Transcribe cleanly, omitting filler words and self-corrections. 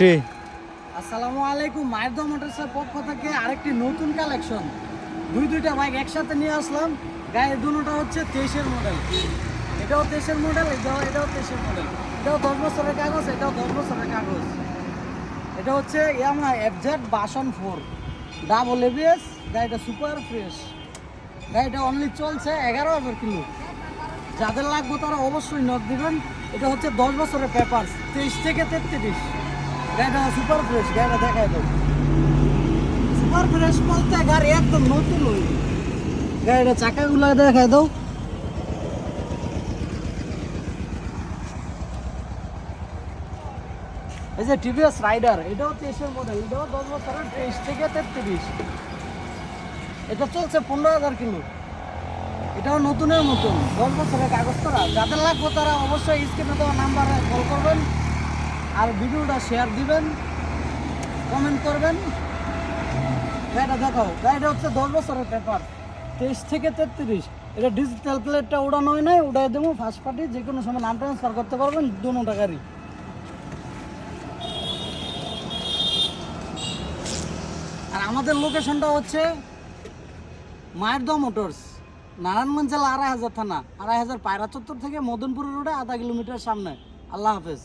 আসসালামু আলাইকুম। মায়েরদা মোটরসের পক্ষ থেকে আরেকটি নতুন কালেকশন দুইটা বাইক একসাথে নিয়ে আসলাম। গায়ে দুটোটা হচ্ছে 23-এর মডেল, এটাও 23-এর মডেল, এটাও 23-এর মডেল। এটাও 10 বছরের কাগজ, এটাও 10 বছরের কাগজ। এটা হচ্ছে Yamaha FZ version 4 double ABS. গাড়িটা সুপার ফ্রেশ, গাড়িটা অনলি চলছে 11,000 কিলো। যাদের লাগবে তারা অবশ্যই নক দিবেন। এটা হচ্ছে 10 বছরের পেপার, 23 থেকে 33। গাড়িটা সুপার ফ্রেশ, গাড়িটা দেখাই দাও। সুপার ফ্রেশ বলতে গাড়ি একদম নতুন হই। গাড়িটা চাকাগুলো দেখাই দাও। এই যে টিভিএস রাইডার, এটাও 23-এর মডেল, এটাও 10 বছরের, 23 থেকে 33। এটা চলছে 15,000 কিলো। এটাও নতুনের মতন, 10 বছরের কাগজ করা। যাদের লাগবে তারা অবশ্যই স্ক্রিনে দেওয়া নাম্বারে কল করবেন, আর ভিডিওটা শেয়ার দিবেন, কমেন্ট করবেন। গাড়িটা দেখাও। গাড়িটা হচ্ছে 10 বছরের পেপার, 23 থেকে 33। এটা ডিজিটাল প্লেটটা উড়ানো হয় নাই, উড়াই দেবো ফার্স্ট পার্টি। যে কোনো সময় নাম ট্রান্সফার করতে পারবেন দুটো গাড়ি। আর আমাদের লোকেশনটা হচ্ছে মায়েরদা মোটরস, নারায়ণগঞ্জ জেলা 2,500 থানা, 2,500 পায়রা চত্বর থেকে মদনপুর রোডে 0.5 কিলোমিটার সামনে। আল্লাহ হাফেজ।